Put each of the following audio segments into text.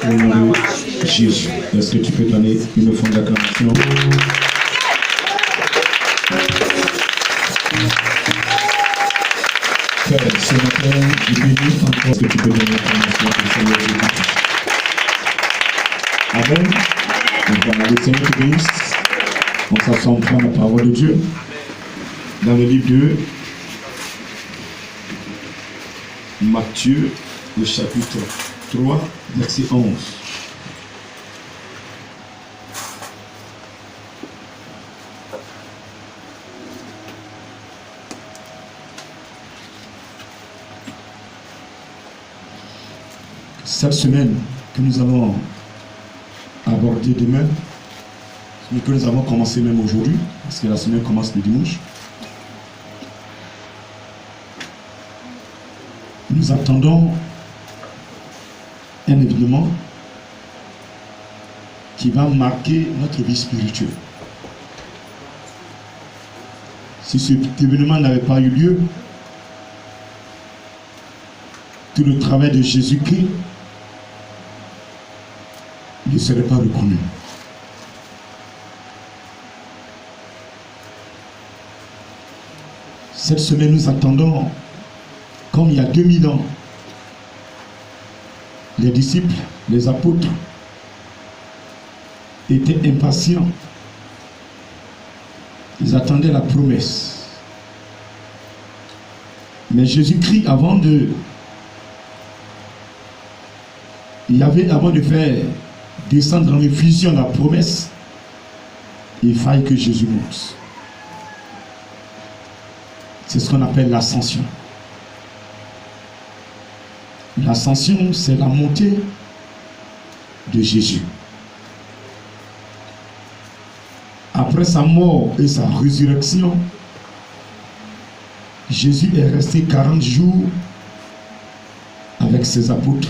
au nom de Jésus. Est-ce que tu peux donner une forme d'acclamation? Père, ce matin, je bénis encore ce que tu peux donner l'acclamation au Seigneur Jésus. Amen. Voilà, le Seigneur te bénisse. On s'assoit, on prend la parole de Dieu. Dans le livre de Matthieu, le chapitre 3, verset 11. Cette semaine que nous allons aborder demain, mais que nous avons commencé même aujourd'hui, parce que la semaine commence le dimanche, nous attendons un événement qui va marquer notre vie spirituelle. Si cet événement n'avait pas eu lieu, tout le travail de Jésus-Christ ne serait pas reconnu. Cette semaine, nous attendons, comme il y a 2000 ans, les disciples, les apôtres étaient impatients. Ils attendaient la promesse. Mais Jésus-Christ, avant de faire descendre dans les visions la promesse, il fallait que Jésus monte. C'est ce qu'on appelle l'ascension. L'ascension, c'est la montée de Jésus. Après sa mort et sa résurrection, Jésus est resté 40 jours avec ses apôtres,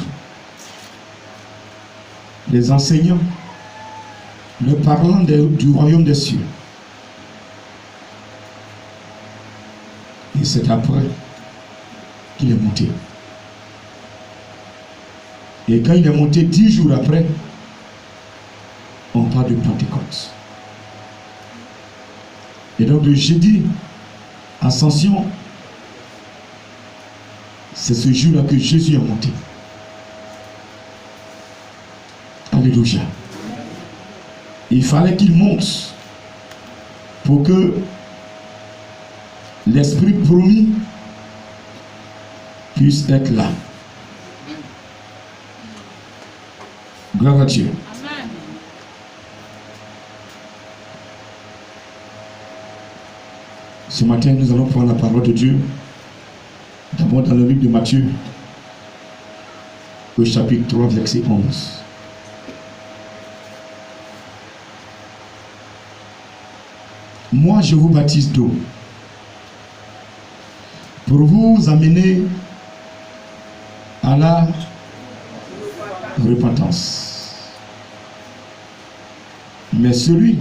les enseignants, le parlant du royaume des cieux. Et c'est après qu'il est monté. Et quand il est monté 10 jours après, on parle de Pentecôte. Et donc le jeudi, ascension, c'est ce jour-là que Jésus est monté. Alléluia. Il fallait qu'il monte pour que l'Esprit promis puisse être là. Gloire à Dieu. Amen. Ce matin, nous allons prendre la parole de Dieu. D'abord dans le livre de Matthieu, au chapitre 3, verset 11. Moi, je vous baptise d'eau pour vous amener à la repentance. Mais celui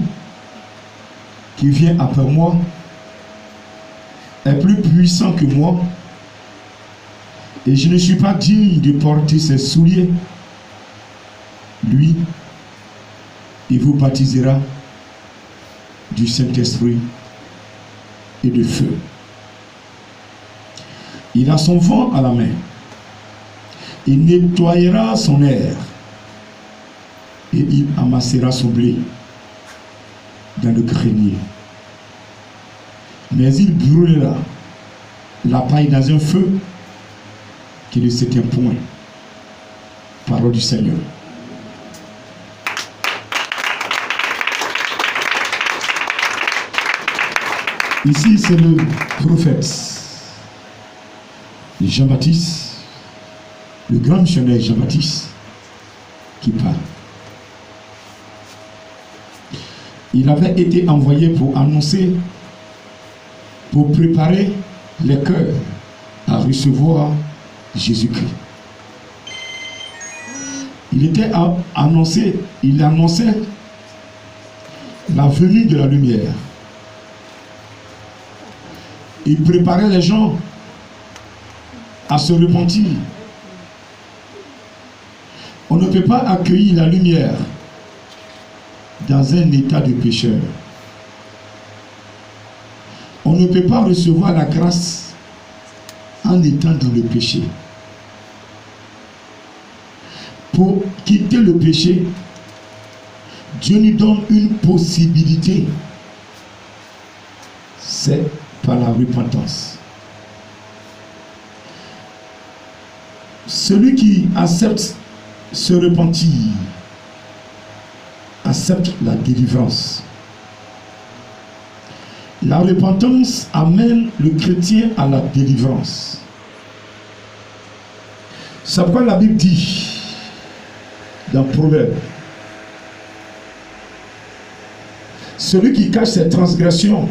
qui vient après moi est plus puissant que moi, et je ne suis pas digne de porter ses souliers. Lui, il vous baptisera du Saint-Esprit et de feu. Il a son vent à la main. Il nettoyera son air et il amassera son blé dans le grenier. Mais il brûlera la paille dans un feu qui ne s'éteint point. Parole du Seigneur. Ici, c'est le prophète Jean-Baptiste, le grand missionnaire Jean-Baptiste, qui parle. Il avait été envoyé pour annoncer, pour préparer les cœurs à recevoir Jésus-Christ. Il annonçait la venue de la lumière. Il préparait les gens à se repentir. On ne peut pas accueillir la lumière dans un état de pécheur. On ne peut pas recevoir la grâce en étant dans le péché. Pour quitter le péché, Dieu nous donne une possibilité. C'est par la repentance. Celui qui accepte se repentir, accepte la délivrance. La repentance amène le chrétien à la délivrance. C'est pourquoi la Bible dit dans Proverbe, celui qui cache ses transgressions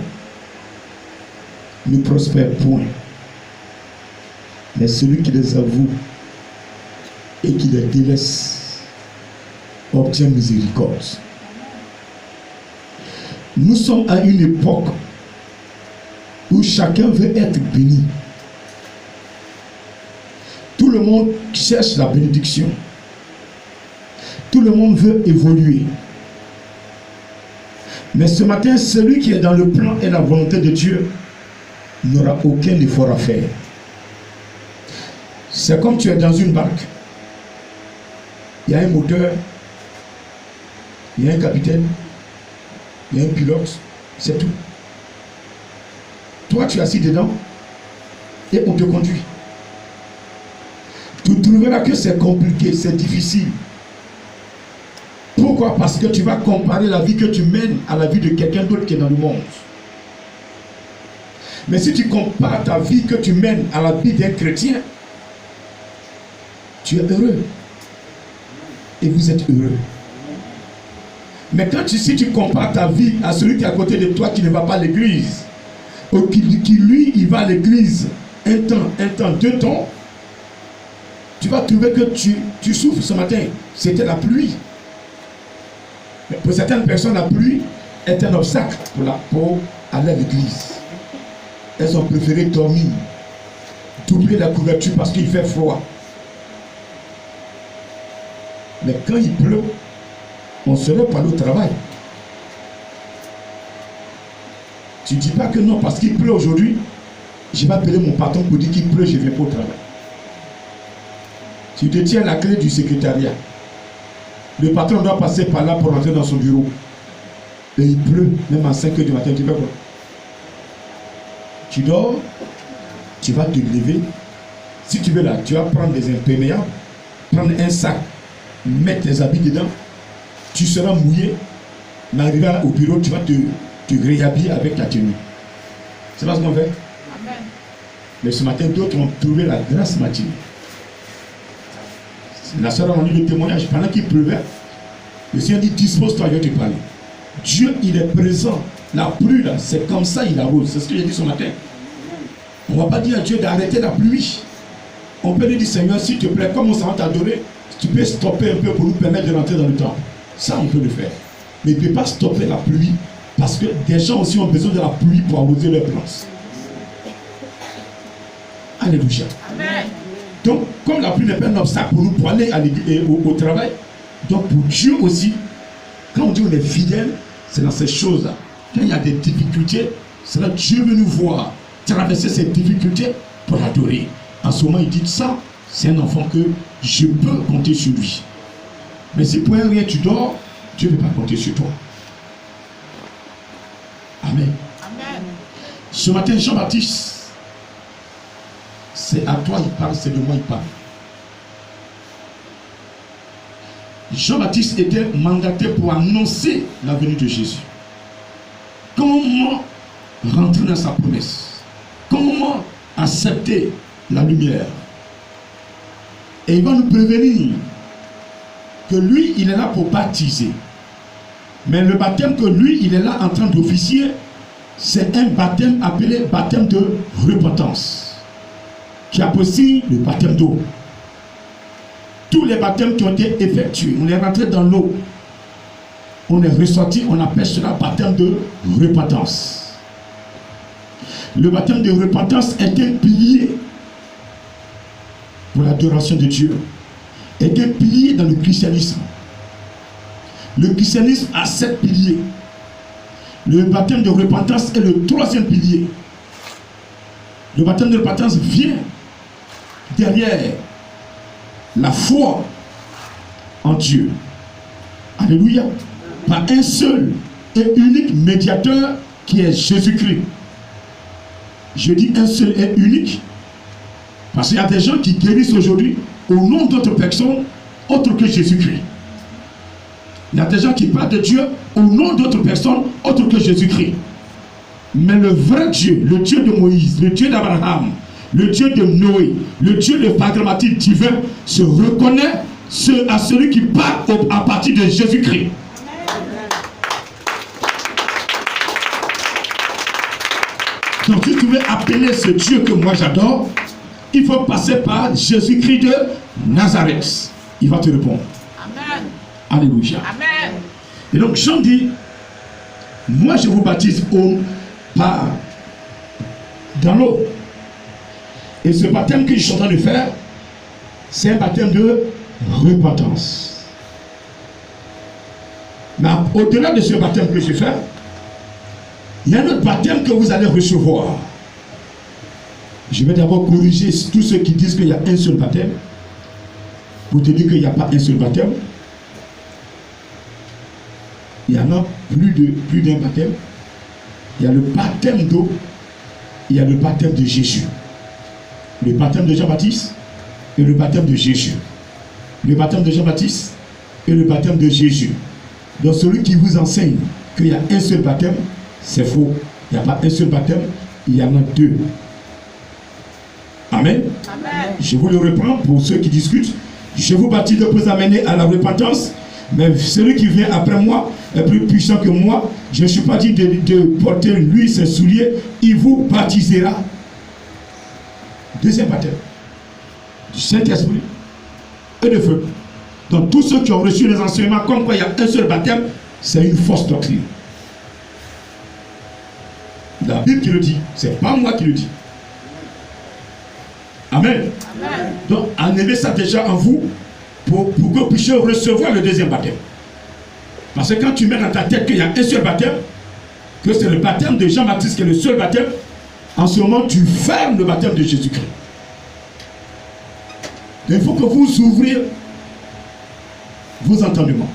ne prospère point, mais celui qui les avoue et qui les délaisse obtient miséricorde. Nous sommes à une époque où chacun veut être béni. Tout le monde cherche la bénédiction. Tout le monde veut évoluer. Mais ce matin, celui qui est dans le plan et la volonté de Dieu n'aura aucun effort à faire. C'est comme tu es dans une barque. Il y a un moteur, il y a un capitaine, il y a un pilote, c'est tout. Toi, tu es assis dedans et on te conduit. Tu trouveras que c'est compliqué, c'est difficile. Pourquoi? Parce que tu vas comparer la vie que tu mènes à la vie de quelqu'un d'autre qui est dans le monde. Mais si tu compares ta vie que tu mènes à la vie d'un chrétien, tu es heureux. Et vous êtes heureux. Mais si tu compares ta vie à celui qui est à côté de toi qui ne va pas à l'église, ou qui lui, il va à l'église un temps, 2 temps, tu vas trouver que tu souffres ce matin. C'était la pluie. Mais pour certaines personnes, la pluie est un obstacle pour aller à l'église. Elles ont préféré dormir, doubler la couverture parce qu'il fait froid. Mais quand il pleut, on se lève pour aller au travail. Tu ne dis pas que non, parce qu'il pleut aujourd'hui, je vais appeler mon patron pour dire qu'il pleut, je ne viens pas au travail. Tu te tiens la clé du secrétariat. Le patron doit passer par là pour rentrer dans son bureau. Et il pleut, même à 5 h du matin, tu fais quoi? Tu dors, tu vas te lever. Si tu veux là, tu vas prendre des imperméables, prendre un sac, mettre tes habits dedans, tu seras mouillé, mais arrivé au bureau, tu vas te réhabiller avec ta tenue. C'est pas ce qu'on fait? Amen. Mais ce matin, d'autres ont trouvé la grâce matinée. La soeur a rendu le témoignage pendant qu'il pleuvait. Le Seigneur dit, dispose-toi, je vais te parler. Dieu, il est présent. La pluie, là, c'est comme ça, il arrose. C'est ce que j'ai dit ce matin. On ne va pas dire à Dieu d'arrêter la pluie. On peut lui dire, Seigneur, s'il te plaît, comme on s'en va t'adorer, tu peux stopper un peu pour nous permettre de rentrer dans le temple. Ça, on peut le faire. Mais il ne peut pas stopper la pluie parce que des gens aussi ont besoin de la pluie pour arroser leurs plantes. Alléluia. Amen. Donc, comme la pluie n'est pas un obstacle pour nous pour aller au travail, donc pour Dieu aussi, quand on dit on est fidèle, c'est dans ces choses-là. Quand il y a des difficultés, c'est là que Dieu veut nous voir traverser ces difficultés pour l'adorer. En ce moment, il dit ça, c'est un enfant que je peux compter sur lui. Mais si pour rien tu dors, Dieu ne peut pas compter sur toi. Amen. Amen. Ce matin, Jean-Baptiste, c'est à toi il parle, c'est de moi il parle. Jean-Baptiste était mandaté pour annoncer la venue de Jésus. Comment rentrer dans sa promesse? Comment accepter la lumière? Et il va nous prévenir que lui, il est là pour baptiser. Mais le baptême que lui, il est là en train d'officier, c'est un baptême appelé baptême de repentance, qui a aussi le baptême d'eau. Tous les baptêmes qui ont été effectués, on est rentré dans l'eau, on est ressorti, on appelle cela baptême de repentance. Le baptême de repentance est un pilier pour l'adoration de Dieu. est des piliers dans le christianisme. Le christianisme a 7 piliers. Le baptême de repentance est le 3e pilier. Le baptême de repentance vient derrière la foi en Dieu. Alléluia. Par un seul et unique médiateur qui est Jésus-Christ. Je dis un seul et unique parce qu'il y a des gens qui guérissent aujourd'hui au nom d'autres personnes autres que Jésus-Christ. Il y a des gens qui parlent de Dieu au nom d'autres personnes autres que Jésus-Christ. Mais le vrai Dieu, le Dieu de Moïse, le Dieu d'Abraham, le Dieu de Noé, le Dieu de pragmatique divin se reconnaît à celui qui parle à partir de Jésus-Christ. Donc si tu veux appeler ce Dieu que moi j'adore, il faut passer par Jésus-Christ de Nazareth. Il va te répondre. Amen. Alléluia. Amen. Et donc Jean dit, moi je vous baptise dans l'eau. Et ce baptême que je suis en train de faire, c'est un baptême de repentance. Mais au-delà de ce baptême que je fais, il y a un autre baptême que vous allez recevoir. Je vais d'abord corriger tous ceux qui disent qu'il y a un seul baptême. Pour te dire qu'il n'y a pas un seul baptême. Il y en a plus d'un baptême. Il y a le baptême d'eau. Il y a le baptême de Jésus. Le baptême de Jean-Baptiste et le baptême de Jésus. Le baptême de Jean-Baptiste et le baptême de Jésus. Donc celui qui vous enseigne qu'il y a un seul baptême, c'est faux. Il n'y a pas un seul baptême, il y en a 2. Amen. Amen. Je vous le reprends pour ceux qui discutent. Je vous baptise pour vous amener à la repentance. Mais celui qui vient après moi est plus puissant que moi. Je ne suis pas dit de porter lui ses souliers. Il vous baptisera. Deuxième baptême. Du Saint-Esprit et de feu. Donc tous ceux qui ont reçu les enseignements comme quoi il y a un seul baptême, c'est une fausse doctrine. La Bible qui le dit, c'est pas moi qui le dis. Amen. Amen. Donc enlevez ça déjà en vous pour que vous puissiez recevoir le deuxième baptême. Parce que quand tu mets dans ta tête qu'il y a un seul baptême, que c'est le baptême de Jean-Baptiste qui est le seul baptême, en ce moment tu fermes le baptême de Jésus-Christ. Il faut que vous ouvriez vos entendements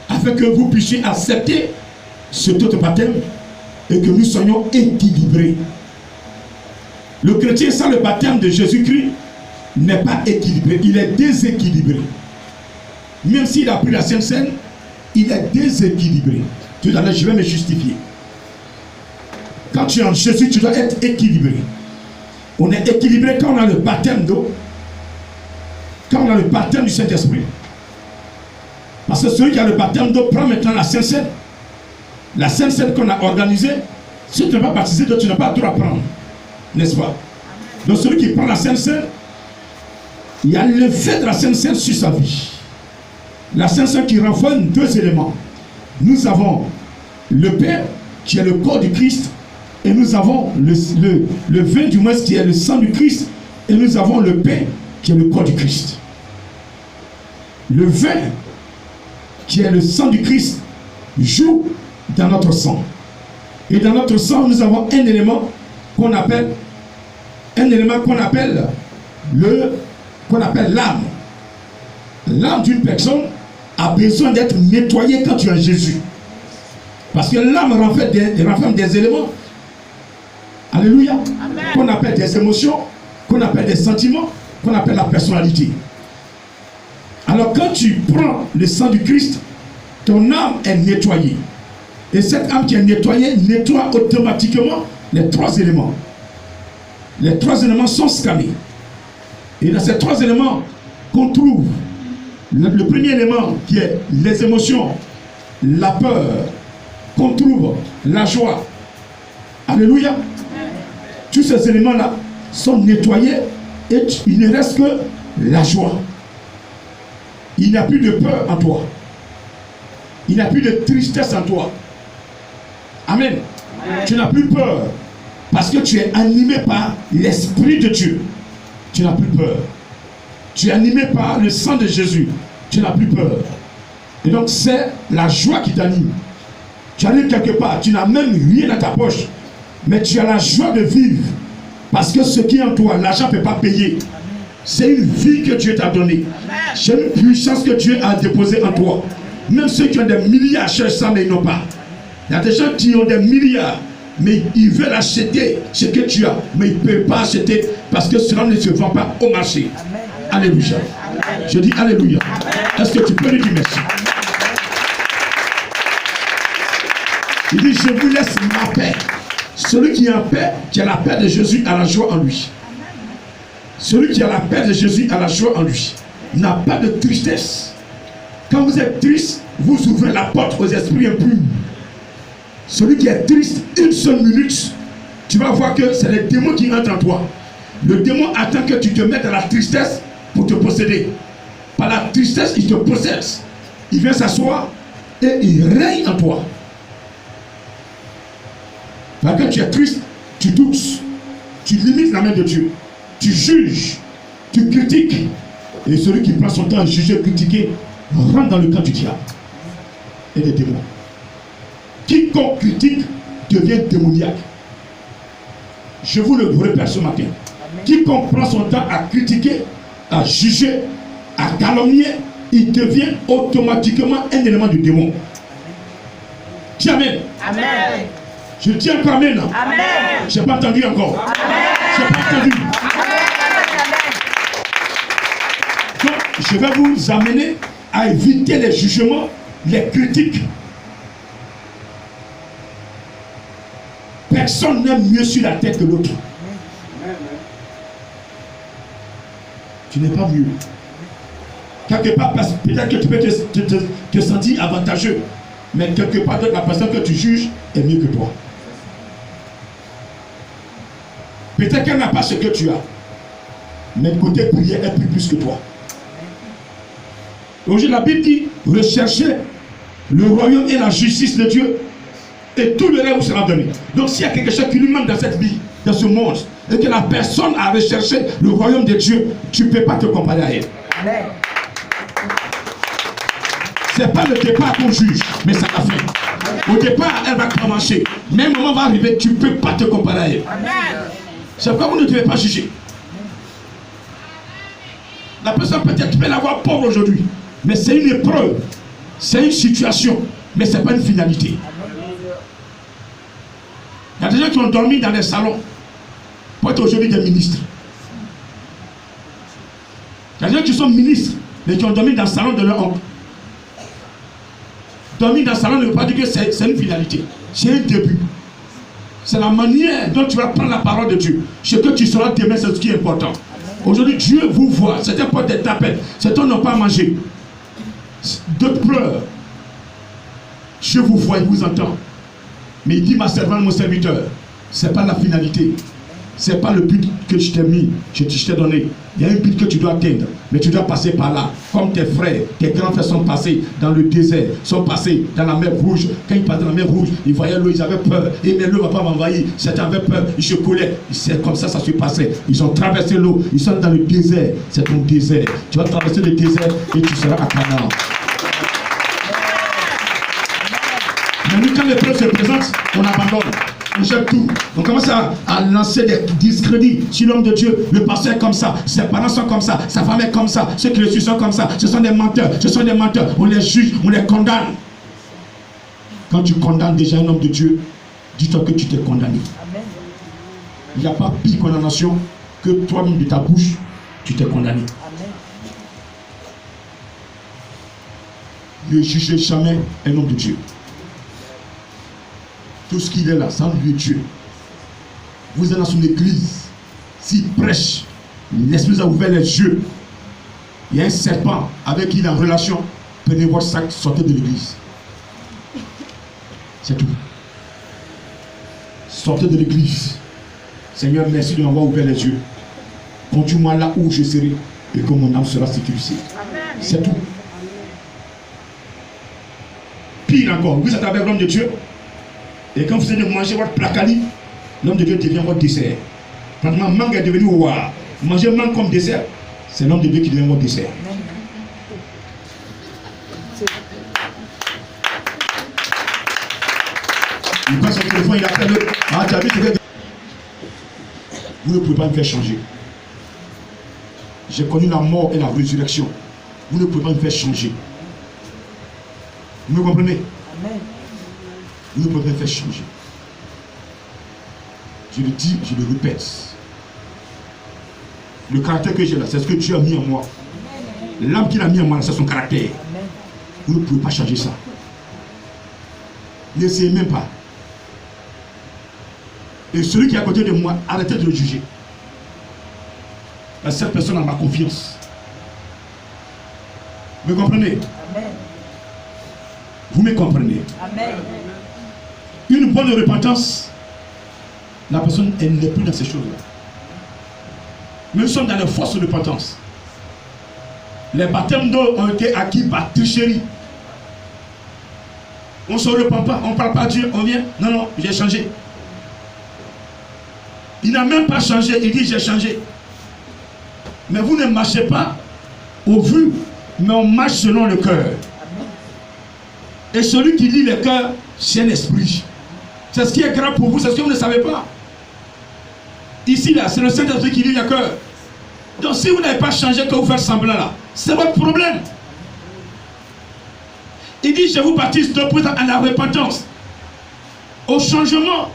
afin que vous puissiez accepter cet autre baptême et que nous soyons équilibrés. Le chrétien sans le baptême de Jésus-Christ n'est pas équilibré, il est déséquilibré. Même s'il a pris la Sainte Seine, il est déséquilibré. Tout à l'heure, je vais me justifier. Quand tu es en Jésus, tu dois être équilibré. On est équilibré quand on a le baptême d'eau, quand on a le baptême du Saint-Esprit. Parce que celui qui a le baptême d'eau prend maintenant la Sainte Seine. La Sainte Seine qu'on a organisée, si tu n'es pas baptisé, tu n'as pas le droit à prendre. N'est-ce pas? Donc celui qui prend la Sainte Seine, il y a l'effet de la Sainte Seine sur sa vie. La Sainte Seine qui renvoie 2 éléments. Nous avons le pain qui est le corps du Christ, et nous avons le vin du moins qui est le sang du Christ, et nous avons le pain qui est le corps du Christ. Le vin qui est le sang du Christ joue dans notre sang. Et dans notre sang, nous avons un élément qu'on appelle l'âme. L'âme d'une personne a besoin d'être nettoyée quand tu es en Jésus. Parce que l'âme renferme des éléments. Alléluia. Qu'on appelle des émotions, qu'on appelle des sentiments, qu'on appelle la personnalité. Alors quand tu prends le sang du Christ, ton âme est nettoyée. Et cette âme qui est nettoyée nettoie automatiquement les 3 éléments. Les 3 éléments sont scannés. Et dans ces 3 éléments qu'on trouve, le premier élément qui est les émotions, la peur, qu'on trouve la joie. Alléluia. Tous ces éléments-là sont nettoyés et il ne reste que la joie. Il n'y a plus de peur en toi. Il n'y a plus de tristesse en toi. Amen. Amen. Tu n'as plus peur parce que tu es animé par l'Esprit de Dieu. Tu n'as plus peur. tu es animé par le sang de Jésus, tu n'as plus peur. Et donc c'est la joie qui t'anime. Tu arrives quelque part, tu n'as même rien dans ta poche, mais tu as la joie de vivre. Parce que ce qui est en toi, l'argent ne peut pas payer. C'est une vie que Dieu t'a donnée. C'est une puissance que Dieu a déposée en toi. Même ceux qui ont des milliards cherchent ça, mais ils n'ont pas. Il y a des gens qui ont des milliards, mais ils veulent acheter ce que tu as, mais ils ne peuvent pas acheter parce que cela ne se vend pas au marché. Alléluia. Je dis Alléluia. Est-ce que tu peux lui dire merci? Il dit, je vous laisse ma paix. Celui qui est en paix, qui a la paix de Jésus, a la joie en lui. Celui qui a la paix de Jésus a la joie en lui. Il n'a pas de tristesse. Quand vous êtes triste, vous ouvrez la porte aux esprits impurs. Celui qui est triste, une seule minute, tu vas voir que c'est les démons qui entrent en toi. Le démon attend que tu te mettes dans la tristesse pour te posséder. Par la tristesse, il te possède. Il vient s'asseoir et il règne en toi. Quand tu es triste, tu doutes, tu limites la main de Dieu, tu juges, tu critiques. Et celui qui prend son temps à juger, critiquer, rentre dans le camp du diable et des démons. Quiconque critique devient démoniaque. Je vous le répète ce matin. Quiconque prend son temps à critiquer, à juger, à calomnier, il devient automatiquement un élément du démon. Dis amen. Amen. Je dis encore amen. Amen. Je n'ai pas entendu encore. Je n'ai pas entendu. Donc, je vais vous amener à éviter les jugements, les critiques. Personne n'aime mieux sur la tête que l'autre. Tu n'es pas mieux. Quelque part, peut-être que tu peux te sentir avantageux, mais quelque part, la personne que tu juges est mieux que toi. Peut-être qu'elle n'a pas ce que tu as, mais côté prière, elle prie plus que toi. Aujourd'hui, la Bible dit, recherchez le royaume et la justice de Dieu, et tout le reste vous sera donné. Donc s'il y a quelque chose qui lui manque dans cette vie, dans ce monde, et que la personne a recherché le royaume de Dieu, tu ne peux pas te comparer à elle. Amen. Ce n'est pas le départ qu'on juge, mais ça l'a fait. Au départ, elle va pas marcher. Mais un moment va arriver, tu ne peux pas te comparer à elle. Amen. C'est pourquoi vous ne devez pas juger. La personne peut-être tu peux l'avoir pauvre aujourd'hui, mais c'est une épreuve, c'est une situation, mais ce n'est pas une finalité. Il y a des gens qui ont dormi dans les salons pour être aujourd'hui des ministres. Il y a des gens qui sont ministres, mais qui ont dormi dans le salon de leur oncle. Dormir dans le salon ne veut pas dire que c'est une finalité. C'est un début. C'est la manière dont tu vas prendre la parole de Dieu. Ce que tu seras demain, c'est ce qui est important. Aujourd'hui, Dieu vous voit. Certains portent des tapettes. Certains n'ont pas mangé. D'autres pleurent. Dieu vous voit, il vous entend. Mais il dit, ma servante, mon serviteur, ce n'est pas la finalité. Ce n'est pas le but que je t'ai mis, je t'ai donné. Il y a un but que tu dois atteindre, mais tu dois passer par là. Comme tes frères, tes grands frères sont passés dans le désert, sont passés dans la mer Rouge. Quand ils passaient dans la mer Rouge, ils voyaient l'eau, ils avaient peur. Et mais l'eau ne va pas m'envahir. Certains avaient peur, ils se collaient. C'est comme ça se passait. Ils ont traversé l'eau, ils sont dans le désert. C'est ton désert. Tu vas traverser le désert et tu seras à Canaan. Mais nous, quand l'épreuve se présente, on abandonne. On jette tout. On commence à lancer des discrédits sur l'homme de Dieu. Le pasteur est comme ça, ses parents sont comme ça, sa femme est comme ça, ceux qui le suivent sont comme ça. Ce sont des menteurs, ce sont des menteurs. On les juge, on les condamne. Quand tu condamnes déjà un homme de Dieu, dis-toi que tu t'es condamné. Il n'y a pas pire condamnation que toi-même de ta bouche, tu t'es condamné. Ne jugez jamais un homme de Dieu. Tout ce qu'il est là, ça lui est Dieu. Vous êtes dans son église. S'il prêche, l'Esprit a ouvert les yeux. Il y a un serpent avec qui il est en relation. Prenez votre sac, sortez de l'église. C'est tout. Sortez de l'église. Seigneur, merci de m'avoir ouvert les yeux. Conduis-moi là où je serai et que mon âme sera sécurisée. C'est tout. Pire encore, vous êtes avec l'homme de Dieu. Et quand vous allez manger votre placali, l'homme de Dieu devient votre dessert. Pratiquement, mangue est devenu roi. Manger mangue comme dessert, C'est l'homme de Dieu qui devient votre dessert. Il prend son téléphone, il appelle l'autre. Ah, tu as vu, vous ne pouvez pas me faire changer. J'ai connu la mort et la résurrection. Vous ne pouvez pas me faire changer. Vous me comprenez? Amen. Vous ne pouvez pas me faire changer. Je le dis, je le répète. Le caractère que j'ai là, c'est ce que Dieu a mis en moi. L'âme qu'il a mis en moi, c'est son caractère. Vous ne pouvez pas changer ça. N'essayez même pas. Et celui qui est à côté de moi, arrêtez de le juger. Cette personne a ma confiance. Vous me comprenez? Amen. Vous me comprenez? Amen. Une bonne repentance, la personne, elle n'est plus dans ces choses-là. Mais nous sommes dans la fausse repentance. Les baptêmes d'eau ont été acquis par tricherie. On ne se repent pas, on ne parle pas à Dieu, on vient. Non, non, j'ai changé. Il n'a même pas changé, il dit j'ai changé. Mais vous ne marchez pas au vu, mais on marche selon le cœur. Et celui qui lit le cœur, c'est un esprit. C'est ce qui est grave pour vous, c'est ce que vous ne savez pas. Ici, là, c'est le Saint-Esprit qui lit le cœur. Donc si vous n'avez pas changé, que vous faites semblant là, c'est votre problème. Il dit, je vous baptise de plus à la repentance, au changement.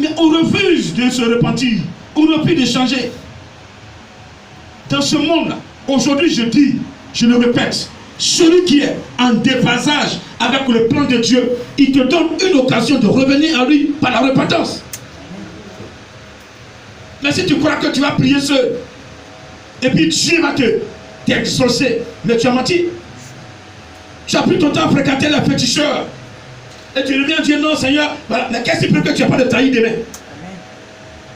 Mais on refuse de se repentir, on refuse de changer. Dans ce monde-là, aujourd'hui je dis, je le répète, celui qui est en déphasage avec le plan de Dieu, il te donne une occasion de revenir à lui par la repentance. Mais si tu crois que tu vas prier seul, et puis Dieu va t'exaucer, mais tu as menti. Tu as pris ton temps à fréquenter les féticheurs. Et tu reviens dire non Seigneur, voilà. Mais qu'est-ce qui peut que tu n'as pas de taillis demain?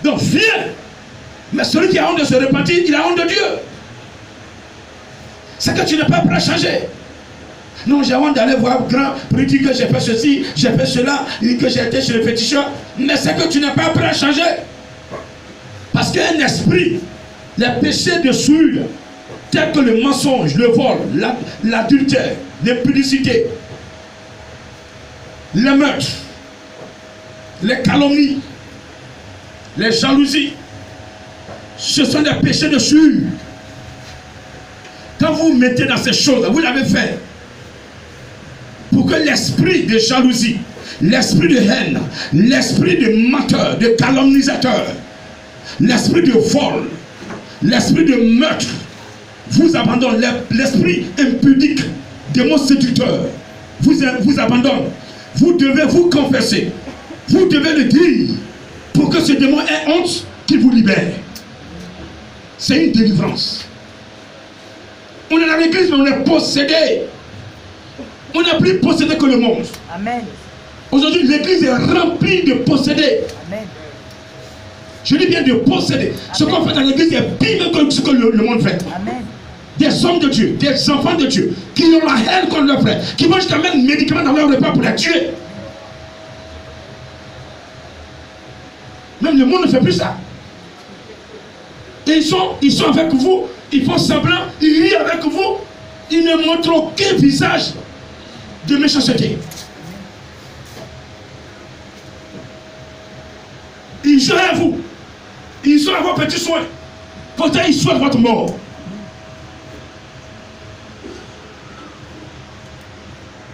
Donc viens. Mais celui qui a honte de se repentir, il a honte de Dieu. C'est que tu n'es pas prêt à changer. Non, j'ai honte d'aller voir grand pour lui dire que j'ai fait ceci, j'ai fait cela, que j'ai été chez le féticheur. Mais c'est que tu n'es pas prêt à changer. Parce qu'un esprit, les péchés de souillure, tels que le mensonge, le vol, l'adultère, l'impudicité, les meurtres, les calomnies, les jalousies, ce sont des péchés de souillure. Quand vous mettez dans ces choses, vous l'avez fait pour que l'esprit de jalousie, l'esprit de haine, l'esprit de menteur, de calomnisateur, l'esprit de vol, l'esprit de meurtre vous abandonne, l'esprit impudique, démon séducteur vous abandonne. Vous devez vous confesser, vous devez le dire pour que ce démon ait honte qu'il vous libère. C'est une délivrance. On est dans l'église, mais on est possédé. On n'est plus possédé que le monde. Amen. Aujourd'hui, l'église est remplie de possédés. Amen. Je dis bien de posséder. Amen. Ce qu'on fait dans l'église est pire que ce que le monde fait. Amen. Des hommes de Dieu, des enfants de Dieu, qui ont la haine contre leurs frères, qui vont jusqu'à mettre des médicaments dans leur repas pour les tuer. Même le monde ne fait plus ça. Et ils sont avec vous, ils font semblant, ils rient avec vous, ils ne montrent aucun visage de méchanceté. Ils jouent à vous, ils sont à vos petits soins, pourtant ils souhaitent votre mort.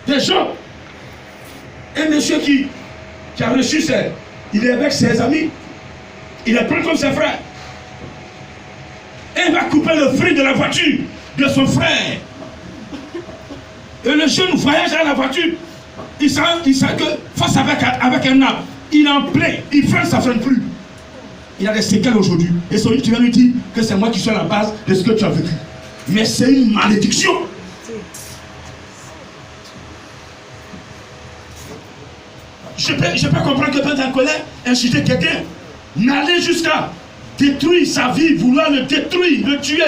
Des gens, un monsieur qui a reçu il est avec ses amis, il est prêt comme ses frères. Et il va couper le frein de la voiture de son frère. Et le jeune voyage à la voiture, il sent que face avec un arbre, il est en plein, il freine, ça ne freine plus. Il a des séquelles aujourd'hui. Et celui qui vient lui dire que c'est moi qui suis à la base de ce que tu as vécu. Mais c'est une malédiction. Je peux comprendre que quand un colère, insulter quelqu'un, n'aller jusqu'à détruire sa vie, vouloir le détruire, le tuer.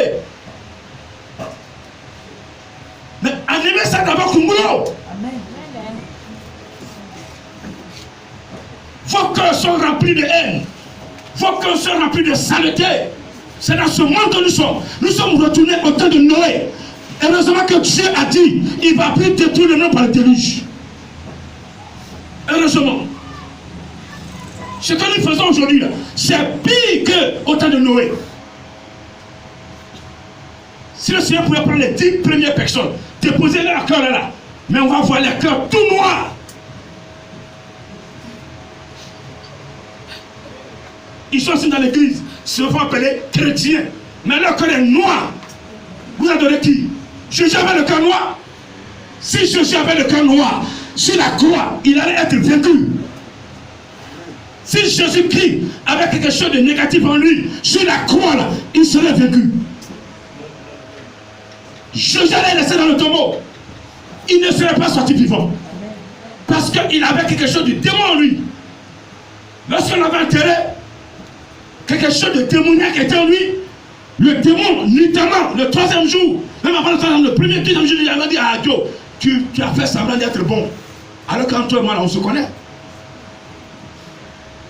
Mais animez ça d'abord comme boulot. Vos cœurs sont remplis de haine. Vos cœurs sont remplis de saleté. C'est dans ce monde que nous sommes. Nous sommes retournés au temps de Noé. Heureusement que Dieu a dit, il ne va plus détruire le monde par le déluge. Heureusement. Ce que nous faisons aujourd'hui, c'est pire qu'au temps de Noé. Si le Seigneur pouvait prendre les 10 premières personnes, déposer leur cœur là, mais on va voir les cœurs tout noirs. Ils sont aussi dans l'église, se font appeler chrétiens, mais leur cœur est noir. Vous adorez qui? Jésus avait le cœur noir. Si Jésus avait le cœur noir, sur la croix, il allait être vaincu. Si Jésus-Christ avait quelque chose de négatif en lui, sur la croix, là, il serait vaincu. Jésus allait laisser dans le tombeau. Il ne serait pas sorti vivant. Parce qu'il avait quelque chose de démon en lui. Lorsqu'on avait enterré quelque chose de démoniaque était en lui, le démon, notamment le 3e jour, même avant le 3e, le premier, 2e jour, il avait dit à Dieu, tu as fait semblant d'être bon. Alors qu'entre toi et moi, là, on se connaît.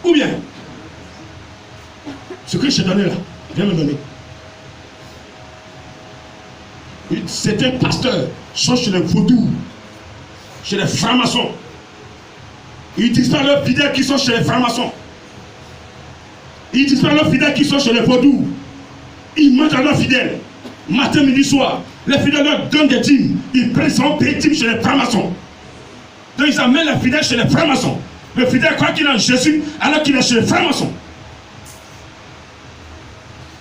Ou bien, ce que je t'ai donné là, viens me donner. Certains pasteurs sont chez les vaudous, chez les francs-maçons. Ils disent pas leurs fidèles qui sont chez les francs-maçons. Ils disent pas leurs fidèles qui sont chez les vaudous. Ils mentent à leurs fidèles. Matin, midi, soir. Les fidèles leur donnent des dîmes. Ils prennent son pays chez les francs-maçons. Donc ils amènent les fidèles chez les francs-maçons. Le fidèle croit qu'il est en Jésus alors qu'il est chez les francs-maçons.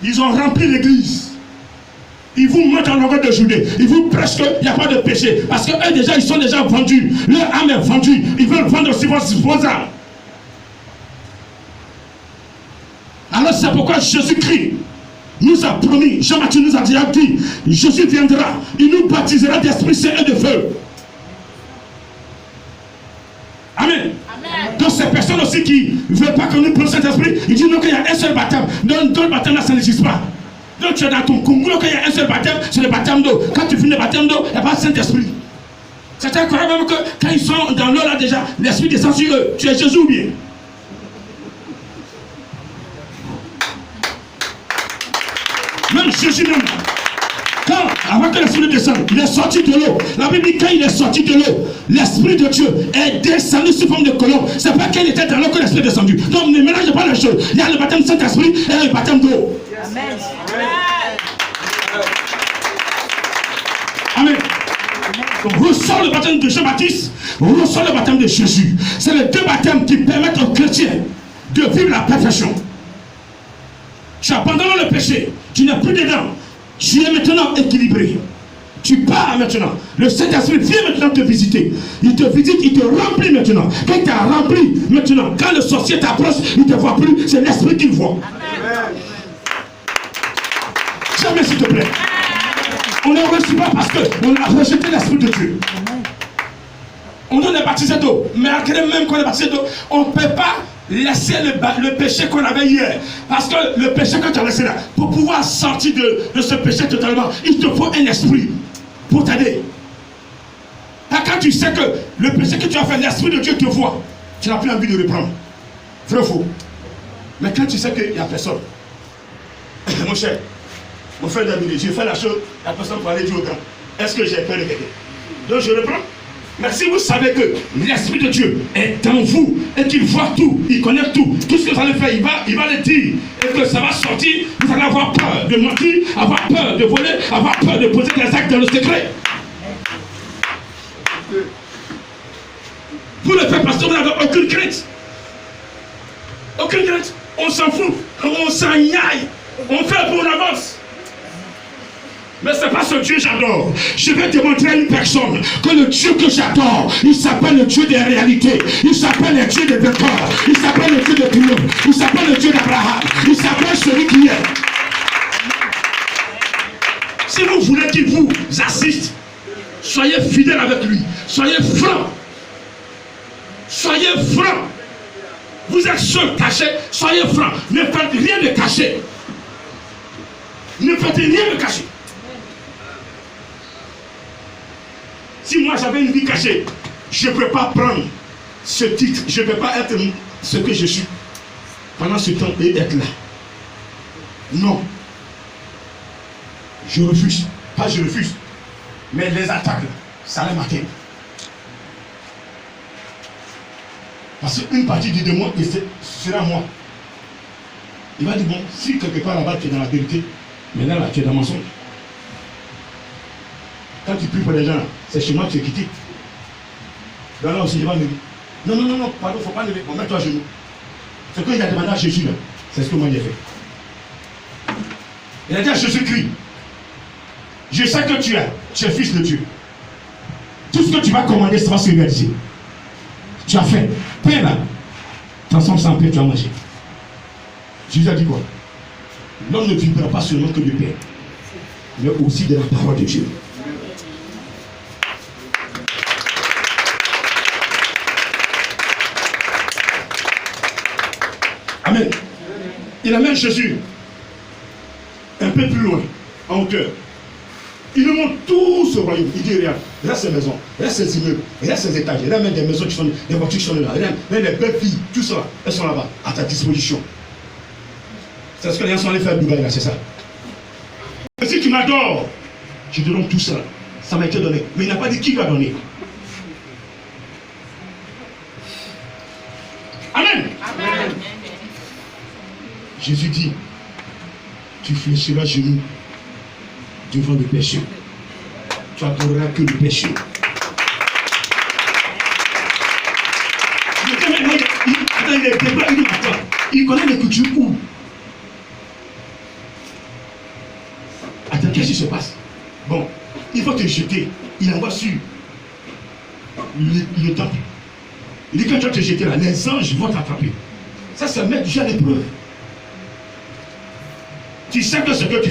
Ils ont rempli l'église. Ils vous mentent en longueur de journée. Ils vous prêchent qu'il n'y a pas de péché. Parce qu'eux déjà, ils sont déjà vendus. Leur âme est vendue. Ils veulent vendre aussi vos âmes. Alors c'est pourquoi Jésus-Christ nous a promis, Jean-Matthieu nous a déjà dit, Jésus viendra, il nous baptisera d'Esprit Saint et de feu. Amen. Amen. Donc ces personnes aussi qui ne veulent pas que nous prenions cet esprit, ils disent non qu'il y a un seul baptême. Dans le baptême là, ça n'existe pas. Donc tu es dans ton Congo, qu'il y a un seul baptême, c'est le baptême d'eau. Quand tu finis le baptême d'eau, il n'y a pas de Saint-Esprit. Certains croient même que quand ils sont dans l'eau là déjà, l'Esprit descend sur eux. Tu es Jésus ou bien? Même Jésus même, quand, avant que l'Esprit descende, il est sorti de l'eau. La Bible dit quand il est sorti de l'eau, l'Esprit de Dieu est descendu sous forme de colombe. C'est pas qu'il était dans l'eau que l'Esprit est descendu. Donc ne mélange pas les choses. Il y a le baptême de Saint-Esprit et le baptême d'eau. Amen. Amen. On ressort le baptême de Jean-Baptiste, on ressort le baptême de Jésus. C'est les deux baptêmes qui permettent aux chrétiens de vivre la perfection. Tu abandonnes le péché, tu n'es plus dedans. Tu es maintenant équilibré. Tu pars maintenant. Le Saint-Esprit vient maintenant te visiter. Il te visite, il te remplit maintenant. Quand il t'a rempli maintenant, quand le sorcier t'approche, il ne te voit plus, c'est l'Esprit qu'il voit. Amen. Jamais s'il te plaît. On ne reçoit pas parce qu'on a rejeté l'Esprit de Dieu. On est baptisé d'eau. Mais malgré même qu'on est baptisé d'eau, on ne peut pas laisser le péché qu'on avait hier. Parce que le péché que tu as laissé là, pour pouvoir sortir de ce péché totalement, il te faut un esprit pour t'aider. Quand tu sais que le péché que tu as fait, l'Esprit de Dieu te voit, tu n'as plus envie de reprendre. Vrai ou faux? Mais quand tu sais qu'il n'y a personne, mon cher, mon frère David, j'ai fait la chose, la personne pour aller dire au grand. Est-ce que j'ai peur de quelqu'un? Donc je reprends. Mais si vous savez que l'Esprit de Dieu est dans vous et qu'il voit tout, il connaît tout, tout ce que vous allez faire, il va le dire. Et que ça va sortir, vous allez avoir peur de mentir, avoir peur de voler, avoir peur de poser des actes dans le secret. Vous le faites parce que vous n'avez aucune crainte. Aucune crainte. On s'en fout. On s'en aille. On fait pour on avance. Mais ce n'est pas ce Dieu que j'adore. Je vais démontrer à une personne que le Dieu que j'adore, il s'appelle le Dieu des réalités. Il s'appelle le Dieu des vainqueurs. Il s'appelle le Dieu de triomphe. Il s'appelle le Dieu d'Abraham. Il s'appelle celui qui est. Si vous voulez qu'il vous assiste, soyez fidèle avec lui. Soyez franc. Soyez franc. Vous êtes seul, caché. Soyez franc. Ne faites rien de caché. Ne faites rien de caché. Si moi j'avais une vie cachée, je ne peux pas prendre ce titre, je ne peux pas être ce que je suis pendant ce temps et être là. Non. Je refuse. Pas je refuse. Mais les attaques, ça les m'atteint. Parce qu'une partie du démon, sera moi. Il va dire, bon, si quelque part là-bas tu es dans la vérité, maintenant là tu es dans le mensonge. Quand tu pries pour les gens, c'est chez moi que tu es quitté. Là aussi, je vais me dire, non, pardon, il ne faut pas lever, on met-toi à genoux. Ce qu'il a demandé à Jésus, là, c'est ce que moi j'ai fait. Il a dit à Jésus-Christ, je sais que tu es fils de Dieu. Tout ce que tu vas commander sera se réaliser. Tu as fait, paix là, transforme ça en paix, tu as mangé. Jésus a dit quoi? L'homme ne vivra pas seulement que de paix, mais aussi de la parole de Dieu. Amen. Il amène Jésus un peu plus loin, en hauteur. Il nous montre tout ce royaume. Il dit, regarde ces maisons, regarde ces immeubles, regarde ces étages, regarde même des maisons qui sont, des voitures qui sont là, regarde même les belles filles, tout ça, elles sont là-bas, à ta disposition. C'est ce que les gens sont allés faire à Dubaï, là, c'est ça. Et si tu m'adores, je te donne tout ça. Ça m'a été donné. Mais il n'a pas dit qui va donner. Amen. Amen. Jésus dit, tu fléchiras genoux devant le péché. Tu adoreras que le péché. Il connaît les coutumes où? Attends, qu'est-ce qui se passe? Bon, il faut te jeter. Il envoie sur le temple. Il dit, quand tu vas te jeter là, les anges vont t'attraper. Ça, c'est mettre déjà à l'épreuve. Tu sais que ce que tu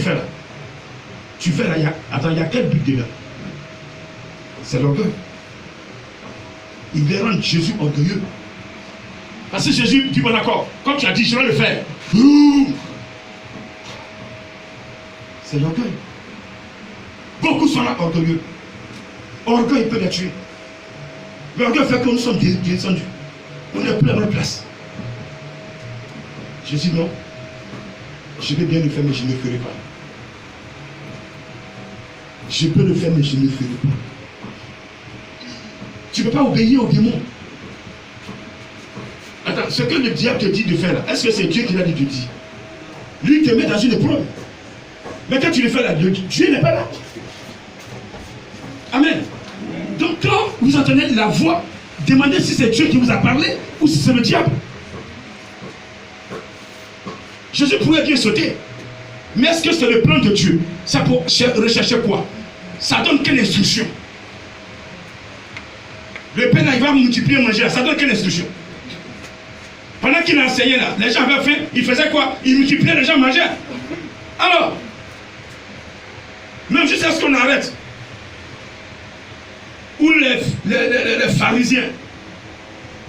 fais là, attends, il y a quel but dedans? C'est l'orgueil. Il veut rendre Jésus orgueilleux. Parce que Jésus dit, bon d'accord, comme tu as dit, je vais le faire. C'est l'orgueil. Beaucoup sont là orgueilleux. Orgueil peut les tuer. L'orgueil fait que nous sommes descendus. On n'est plus à notre place. Jésus, non. Je vais bien le faire, mais je ne le ferai pas. Je peux le faire, mais je ne le ferai pas. Tu ne peux pas obéir au démon. Attends, ce que le diable te dit de faire là, est-ce que c'est Dieu qui l'a dit de dire? Lui, il te met dans une épreuve. Mais quand tu le fais là, Dieu n'est pas là. Amen. Donc quand vous entendez la voix, demandez si c'est Dieu qui vous a parlé ou si c'est le diable. Jésus pourrait bien sauter. Mais est-ce que c'est le plan de Dieu? C'est pour rechercher quoi? Ça donne quelle instruction? Le Père là, il va multiplier manger là. Ça donne quelle instruction? Pendant qu'il enseignait là, les gens avaient faim, il faisait quoi? Il multipliait, les gens mangeaient. Alors, même jusqu'à ce qu'on arrête, où les pharisiens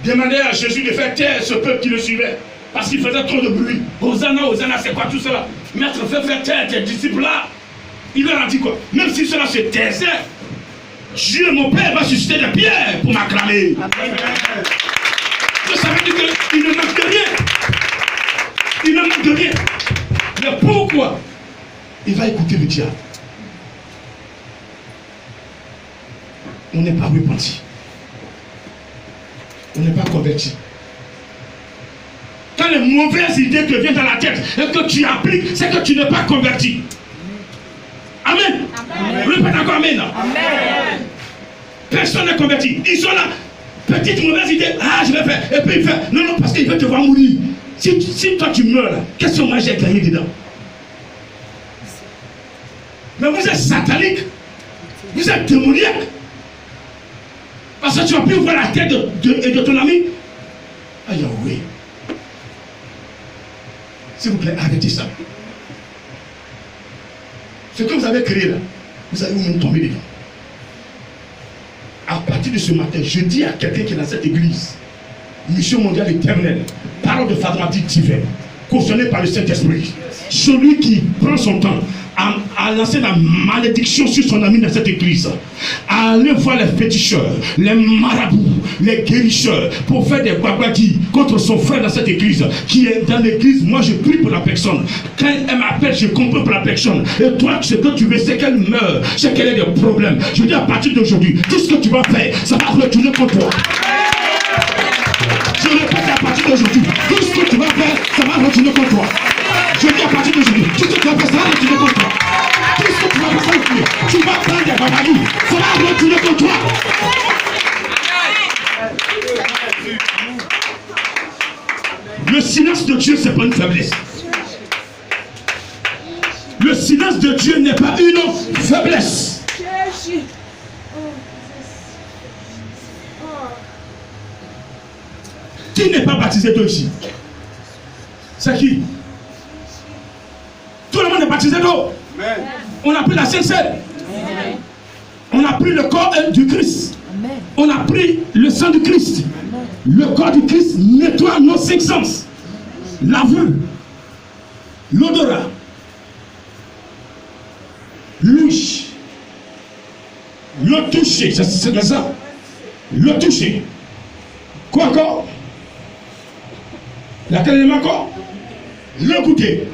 demandaient à Jésus de faire taire ce peuple qui le suivait, parce qu'il faisait trop de bruit. Hosanna, Hosanna, c'est quoi tout cela? Maître, fais faire taire tes disciples là. Il leur a dit quoi? Même si cela se taisait, Dieu, mon Père, va susciter des pierres pour m'acclamer. Ça veut dire qu'il ne manque de rien. Il ne manque de rien. Mais pourquoi? Il va écouter le diable. On n'est pas repenti. On n'est pas converti. Quand les mauvaises idées te viennent dans la tête et que tu appliques, c'est que tu n'es pas converti. Amen. Répète encore amen. Amen. Personne n'est converti. Ils sont là. Petite mauvaise idée. Ah, je vais faire. Et puis il fait. Non, parce qu'il veut te voir mourir. Si toi tu meurs là, qu'est-ce que moi j'ai gagné dedans? Mais vous êtes satanique. Vous êtes démoniaque. Parce que tu as pu voir la tête de ton ami. Aïe, oui. S'il vous plaît, arrêtez ça. Ce que vous avez créé là, vous allez vous-même tomber dedans. À partir de ce matin, je dis à quelqu'un qui est dans cette église, mission mondiale éternelle, parole de Fatmatique divine, cautionnée par le Saint-Esprit, celui qui prend son temps à lancer la malédiction sur son ami dans cette église, à aller voir les féticheurs, les marabouts, les guérisseurs, pour faire des babadis contre son frère dans cette église, qui est dans l'église, moi je prie pour la personne. Quand elle m'appelle, je comprends pour la personne. Et toi, ce que tu veux, c'est qu'elle meure, c'est qu'elle ait des problèmes. Je dis à partir d'aujourd'hui, tout ce que tu vas faire, ça va retourner contre toi. Je répète à partir d'aujourd'hui, tout ce que tu vas faire, ça va retourner contre toi. Je dis à partir d'aujourd'hui, tout ce que tu vas faire, ça va retourner contre toi. Tout ce que tu vas faire, ça va retourner. Tu vas prendre des babadis, ça va retourner contre toi. Le silence de Dieu, c'est pas une faiblesse. Le silence de Dieu n'est pas une faiblesse. Qui n'est pas baptisé d'eau ici? C'est qui? Tout le monde est baptisé d'eau. On a pris la Sainte Seine. On a pris le corps du Christ. On a pris le sang du Christ. Le corps du Christ nettoie nos cinq sens. La vue, l'odorat, l'ouïe, le toucher, c'est ça. Le toucher. Quoi encore? Laquelle élément encore? Le goûter.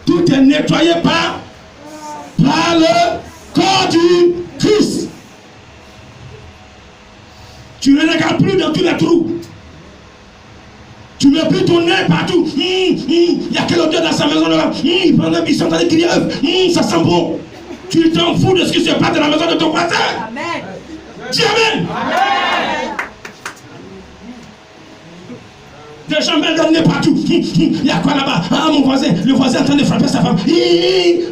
Tout est nettoyé par le corps du Christ. Tu ne regardes plus dans tous les trous. Tu ne mets plus ton nez partout. Il y a quel odeur dans sa maison là? Ils sont en train de crier. Ça sent bon. Tu t'en fous de ce qui se passe dans la maison de ton voisin. Amen. Dis amen. Amen. Des gens mettent leur nez partout. Il y a quoi là-bas? Ah, mon voisin, le voisin est en train de frapper sa femme.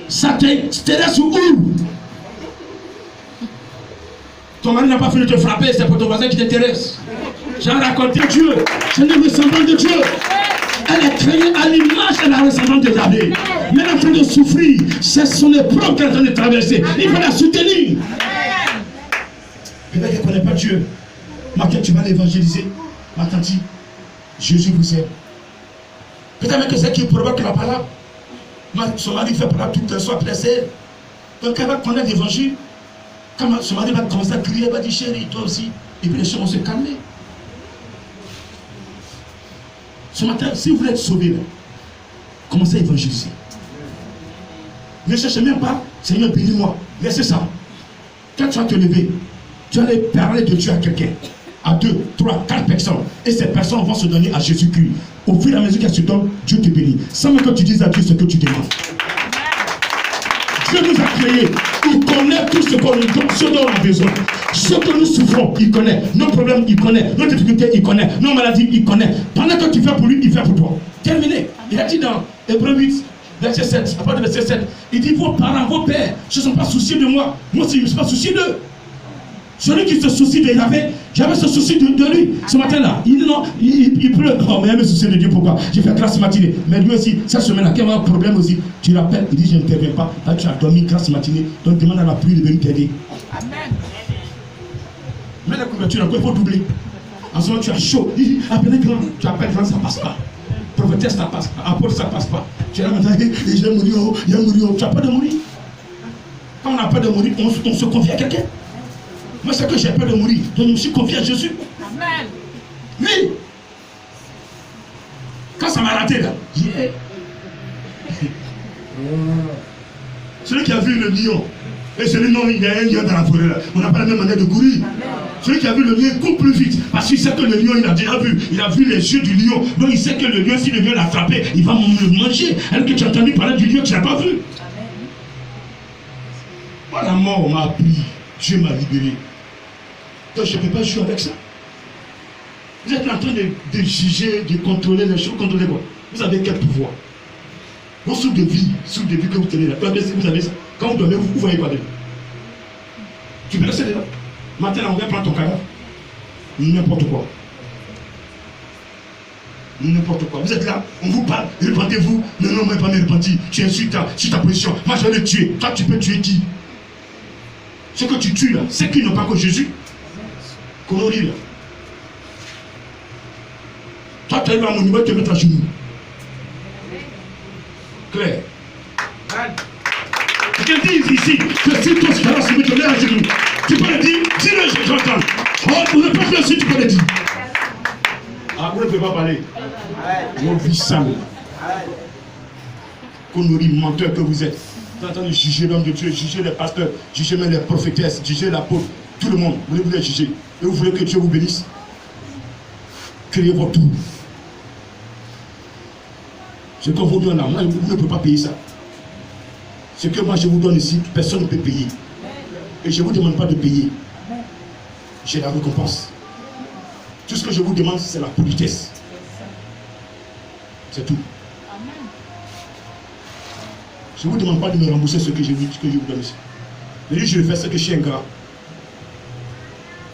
Ça te laisse où? Ton mari n'a pas fini de te frapper, c'est pour ton voisin qui t'intéresse. J'ai raconté Dieu. C'est le ressemblant de Dieu. Elle est créée à l'image et la ressemblance de David. Mais elle est en train de souffrir. C'est son épreuve qu'elle est en train de traverser. Il faut la soutenir. Peut-être qu'elle ne connaît pas Dieu. Maintenant, tu vas l'évangéliser. Ma tante, Jésus vous aime. Peut-être même que c'est qui provoque la parole. Son mari fait parler toute la soirée blessée. Donc elle va connaître l'évangile. Quand son mari va commencer à crier, elle va dire chérie, toi aussi. Et puis les choses vont se calmer. Ce matin, si vous voulez être sauvé, là, commencez à évangéliser. Ne cherchez même pas, Seigneur, bénis-moi. Laissez ça. Quand tu vas te lever, tu vas aller parler de Dieu à quelqu'un. À 2, 3, 4 personnes. Et ces personnes vont se donner à Jésus-Christ. Au fur et à mesure qu'elles se donnent, Dieu te bénit. Sans même que tu dises à Dieu ce que tu demandes. Dieu nous a créés. Il connaît tout ce dont on a besoin. Ce que nous souffrons, il connaît. Nos problèmes, il connaît. Nos difficultés, il connaît. Nos maladies, il connaît. Pendant que tu fais pour lui, il fait pour toi. Terminé. Il a dit dans Hébreux 8, verset 7, à partir de verset 7, il dit, vos parents, vos pères, ne sont pas souciés de moi. Moi aussi, je ne suis pas soucié d'eux. Celui qui se soucie de Yahvé, j'avais ce souci de lui. Ce matin-là, il dit non, il pleut. Oh, mais il me soucie de Dieu, pourquoi? J'ai fait grâce matinée. Mais lui aussi, cette semaine-là, quand il y a un problème aussi, tu l'appelles, il dit je n'interviens pas. Là, tu as dormi grâce matinée, donc demande à la pluie de venir t'aider. Amen. Mais la couverture, il faut doubler. En ce moment, tu as chaud. Il dit appelez grand. Tu appelles grand, ça ne passe pas. Prophétesse, ça passe pas. Apôtre, ça ne passe pas. Tu es là maintenant, il va mourir, il va mourir. Tu n'as pas de mourir. Quand on n'a pas de mourir, on se confie à quelqu'un. Moi, c'est que j'ai peur de mourir. Donc, je me suis confié à Jésus. Amen. Oui. Quand ça m'a raté, là, celui qui a vu le lion, et celui non, il y a un lion dans la forêt, là. On n'a pas la même manière de courir. Amen. Celui qui a vu le lion court plus vite, parce qu'il sait que le lion, il a déjà vu. Il a vu les yeux du lion. Donc, il sait que le lion, si le lion l'a frappé, il va le manger. Alors que tu as entendu parler du lion, tu n'as pas vu. Amen. Moi, la mort m'a appris. Dieu m'a libéré. Donc je ne peux pas jouer avec ça. Vous êtes en train de juger, de contrôler les choses. Contrôler quoi? Vous avez quel pouvoir? Vos souffles de vie que vous tenez là. Vous avez ça. Quand vous dormez, vous voyez quoi dedans? Tu peux rester dedans. Maintenant, on vient prendre ton cadavre. N'importe quoi. N'importe quoi. Vous êtes là, on vous parle, repentez-vous. Non, non, moi, pas me repentir. Tu insultes sur ta position. Moi, je vais le tuer. Toi, tu peux tuer qui? Ce que tu tues là, c'est qui n'ont pas que Jésus. Colori là. Toi, tu arrives à mon niveau, tu te mets à genoux. Claire. ici que si ton silence me donnait à genoux, tu peux le dire, dis-le, j'entends. Oh, ne peux plus aussi, tu peux le dire. Ah, vous ne pouvez pas parler. Vos vies sales. Conneries, menteurs que vous êtes. Vous êtes en train de juger l'homme de Dieu, juger les pasteurs, juger même les prophétesses, juger l'apôtre, tout le monde. Vous voulez vous les juger. Et vous voulez que Dieu vous bénisse. Créez votre tour. Ce que vous donne là, moi, vous ne pouvez pas payer ça. Ce que moi je vous donne ici, personne ne peut payer. Et je ne vous demande pas de payer. J'ai la récompense. Tout ce que je vous demande, c'est la politesse. C'est tout. Je ne vous demande pas de me rembourser ce que je vous donne ici. Je le fais ce que je suis ingrat.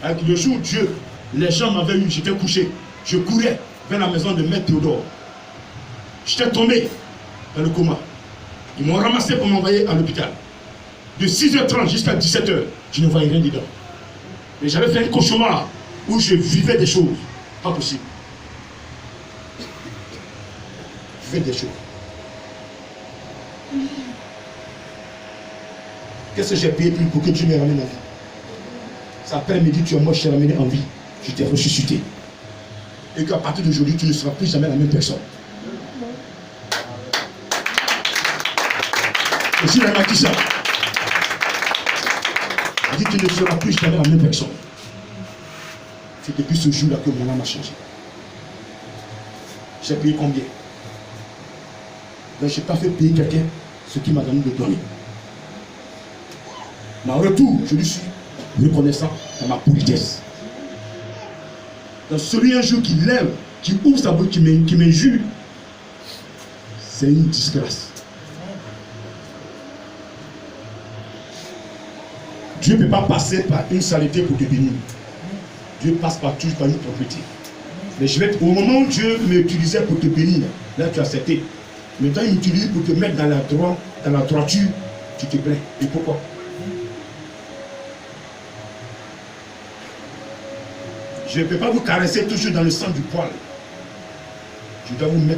Avec le jour où Dieu, les gens m'avaient eu, j'étais couché. Je courais vers la maison de Maître Théodore. J'étais tombé dans le coma. Ils m'ont ramassé pour m'envoyer à l'hôpital. De 6h30 jusqu'à 17h, je ne voyais rien dedans. Mais j'avais fait un cauchemar où je vivais des choses. Pas possible. Je vivais des choses. Qu'est-ce que j'ai payé pour que Dieu me ramène en vie? Sa père me dit, tu es mort, je t'ai ramené en vie. Je t'ai ressuscité. Et qu'à partir d'aujourd'hui, tu ne seras plus jamais la même personne. Et si elle m'a dit ça, elle dit, tu ne seras plus jamais la même personne. C'est depuis ce jour-là que mon âme a changé. J'ai payé combien? Donc je n'ai pas fait payer quelqu'un ce qu'il m'a donné de donner. Mais en retour, je lui suis reconnaissant dans ma politesse. Donc celui un jour qui lève, qui ouvre sa bouche, qui m'injure, c'est une disgrâce. Dieu ne peut pas passer par une saleté pour te bénir. Dieu passe toujours par une propriété. Mais au moment où Dieu m'utilisait pour te bénir, là tu as accepté. Maintenant il m'utilise pour te mettre dans la droiture, tu te plains. Et pourquoi? Je ne peux pas vous caresser toujours dans le sang du poil. Je dois vous mettre